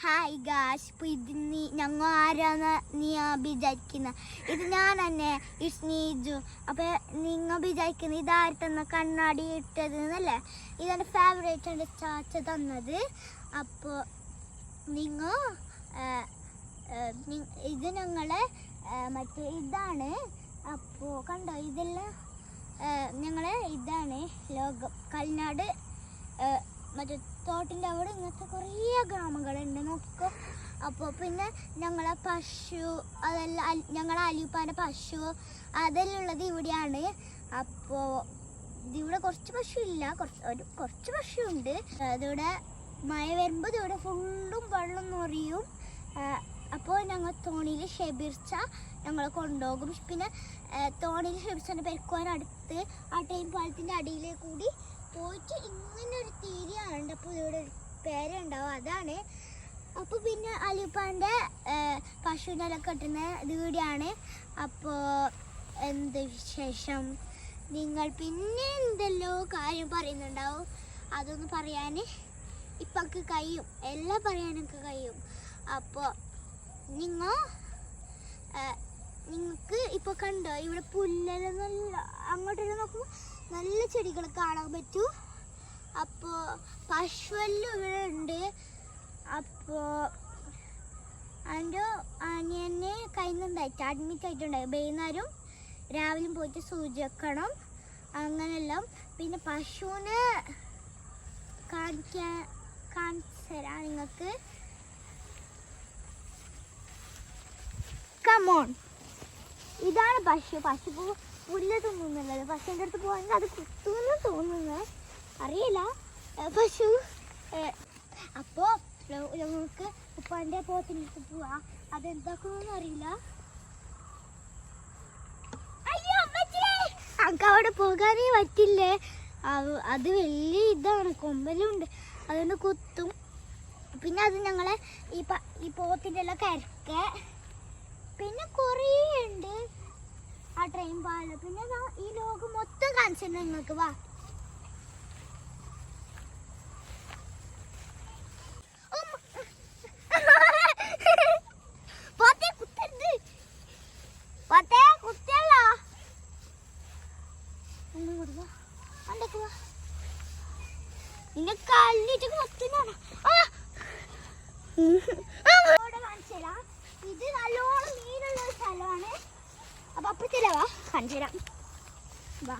Hi guys, ഇപ്പോൾ ഇത് ഞങ്ങൾ ആരാന്ന് നീ വിചാരിക്കുന്ന ഇത് ഞാൻ തന്നെ ഇസ്നീജു. അപ്പോൾ നിങ്ങൾ വിചാരിക്കുന്നത് ഇതായിട്ടെന്ന കണ്ണാടി ഇട്ടത് എന്നല്ലേ? ഇതെൻ്റെ ഫേവറേറ്റ് എൻ്റെ ചാച്ച തന്നത്. അപ്പോൾ നിങ്ങൾ ഇത് ഞങ്ങളെ മറ്റേ ഇതാണ്. അപ്പോൾ കണ്ടോ, ഇതെല്ലാം ഞങ്ങളെ ഇതാണ് ലോകം. കൽനാട് മറ്റേ തോട്ടിൻ്റെ അവിടെ ഇങ്ങനത്തെ കുറേ ഗ്രാമങ്ങളുണ്ട്, നോക്കിക്കോ. അപ്പോൾ പിന്നെ ഞങ്ങളെ പശു അതെല്ലാം, ഞങ്ങളെ അലിപ്പാൻ്റെ പശു അതെല്ലാം ഉള്ളത് ഇവിടെയാണ്. അപ്പോൾ ഇതിവിടെ കുറച്ച് പശു ഇല്ല, കുറച്ച് പശു ഉണ്ട്. ഇതിവിടെ മഴ വരുമ്പോൾ ഇതിവിടെ ഫുള്ളും വെള്ളം നിറയും. അപ്പോൾ ഞങ്ങൾ തോണിയിൽ ഷെബിർച്ച ഞങ്ങളെ കൊണ്ടുപോകും. പിന്നെ തോണിയിൽ ഷെബിർച്ചൻ്റെ പെരുക്കുവാനടുത്ത് ആ ടൈം പാലത്തിൻ്റെ അടിയിൽ കൂടി പോയിട്ട് ഇങ്ങനെ ഒരു തീരെയാണ്. അപ്പോൾ ഇവിടെ ഒരു പേരുണ്ടാവും, അതാണ്. അപ്പോൾ പിന്നെ അലിപ്പാൻ്റെ പശുവിനെല്ലാം കെട്ടുന്ന ഇത് കൂടിയാണ്. അപ്പോൾ എന്ത് വിശേഷം? നിങ്ങൾ പിന്നെ എന്തെല്ലോ കാര്യം പറയുന്നുണ്ടാവും, അതൊന്ന് പറയാൻ ഇപ്പൊക്ക് കഴിയും, എല്ലാം പറയാനൊക്കെ കഴിയും. അപ്പോൾ നിങ്ങൾക്ക് ഇപ്പോൾ കണ്ടോ ഇവിടെ പുല്ലെല്ലാം നല്ല അങ്ങോട്ടെല്ലാം നോക്കുമ്പോൾ നല്ല ചെടികൾ കാണാൻ പറ്റൂ. അപ്പോൾ പശുവെല്ലാം ഇവിടെ ഉണ്ട്. അപ്പോൾ എൻ്റെ അനിയനെ കഴിഞ്ഞിട്ടുണ്ടായിട്ട് അഡ്മിറ്റ് ആയിട്ടുണ്ടായി. വൈകുന്നേരം രാവിലെ പോയിട്ട് സൂചി വെക്കണം, അങ്ങനെയെല്ലാം. പിന്നെ പശുവിനെ കാണിച്ചു തരാം നിങ്ങൾക്ക്. കമോൺ, ഇതാണ് പശു. പശു പുല്ല് തിന്നുന്നുള്ളത്. പശുവിൻ്റെ അടുത്ത് പോകാൻ അത് കുത്തുമെന്ന് തോന്നുന്നത്, അറിയില്ല. പശു അപ്പോൾ നമുക്ക് ഉപ്പാൻ്റെ പോത്തിൻ്റെ അടുത്ത് പോവാം. അതെന്താക്കണമെന്ന് അറിയില്ല. അയ്യോ നമുക്ക് അവിടെ പോകാനേ പറ്റില്ലേ, അത് വലിയ ഇതാണ്, കൊമ്പലുണ്ട്, അതുകൊണ്ട് കുത്തും. പിന്നെ അത് ഞങ്ങളെ ഈ പോത്തിൻ്റെ എല്ലാം കരക്ക. പിന്നെ കുറേ ഉണ്ട് ആ ട്രെയിൻ പാല്. പിന്നെ ഈ ലോകം മൊത്തം കാണിച്ചിട്ടുണ്ട് നിങ്ങൾക്ക്. വാ, നിന്റെ കല്ലിട്ട് മൊത്തം കാണിച്ചുതരാം. ഇത് നല്ലോണം മീനുള്ള ഒരു സ്ഥലമാണ്. അപ്പൊ അപ്പഴത്തേരാ വാ കാണിച്ചു തരാം. വാ,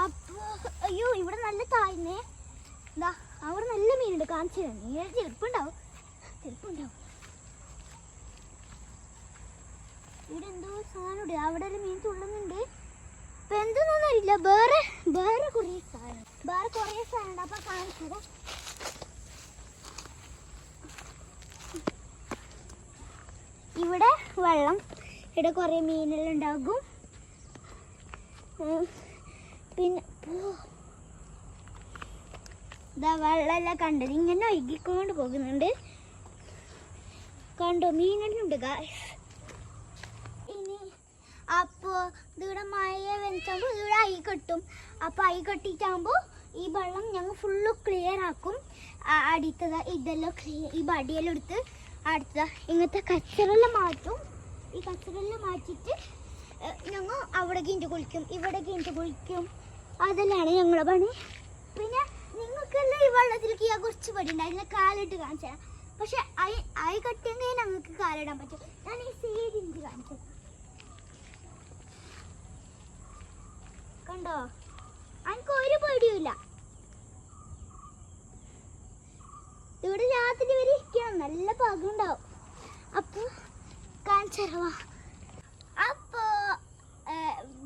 അപ്പൊ അയ്യോ ഇവിടെ നല്ല താഴ്ന്നേ. എന്താ അവിടെ നല്ല മീനുണ്ട്, കാണിച്ചു തരാം. നീ ചെറുപ്പുണ്ടാവും. ഇവിടെ എന്തോ സാധനമുണ്ട്, അവിടെ ഒരു മീൻ തുള്ളുന്നുണ്ട്. ഇപ്പൊ എന്തൊന്നും അറിയില്ല. വേറെ കുറേ സാധനം അപ്പൊ കാണിച്ചത്. ഇവിടെ വെള്ളം, ഇവിടെ കുറേ മീനെല്ലാം ഉണ്ടാകും. പിന്നെ ഇതാ വെള്ളമെല്ലാം കണ്ടത് ഇങ്ങനെ ഒഴുകിക്കൊണ്ട് പോകുന്നുണ്ട്. കണ്ടോ, മീനെല്ലാം ഉണ്ട്. അപ്പോൾ ഇതിവിടെ മഴ വെച്ചാകുമ്പോൾ ഇവിടെ ഐ കെട്ടും. അപ്പോൾ ഐ കെട്ടിയിട്ടാകുമ്പോൾ ഈ വെള്ളം ഞങ്ങൾ ഫുള്ള് ക്ലിയർ ആക്കും. അടുത്തത് ഇതെല്ലാം ഈ ബടിയെല്ലാം എടുത്ത് അടുത്തത് ഇങ്ങനത്തെ കച്ചറെല്ലാം മാറ്റും. ഈ കച്ചറെല്ലാം മാറ്റിയിട്ട് ഞങ്ങൾ അവിടെ കിഞ്ചു കുളിക്കും, ഇവിടെ കിഞ്ചു കുളിക്കും. അതെല്ലാണ് ഞങ്ങളെ പണി. പിന്നെ നിങ്ങൾക്കെല്ലാം ഈ വെള്ളത്തിലേക്ക് കുറച്ച് പടിയുണ്ട്, അതിനെ കാലിട്ട് കാണിച്ചു തരാം. പക്ഷെ ഐ കെട്ടിയെങ്കിൽ ഞങ്ങൾക്ക് കാലിടാൻ പറ്റും. ഞാൻ ഈ സൈഡിൽ കാണിച്ചു തരാം. കണ്ടോ, എനിക്ക് ഒരു പേടിയുമില്ല. ഇവിടെ രാത്രി വരെ ഇരിക്കണം, നല്ല പകുണ്ടാവും. അപ്പോൾ കാണിച്ചറവാ. അപ്പോൾ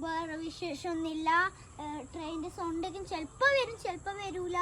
വേറെ വിശേഷമൊന്നുമില്ല. ട്രെയിനിൻ്റെ സൗണ്ടൊക്കെ ചിലപ്പോൾ വരും, ചിലപ്പോൾ വരൂല.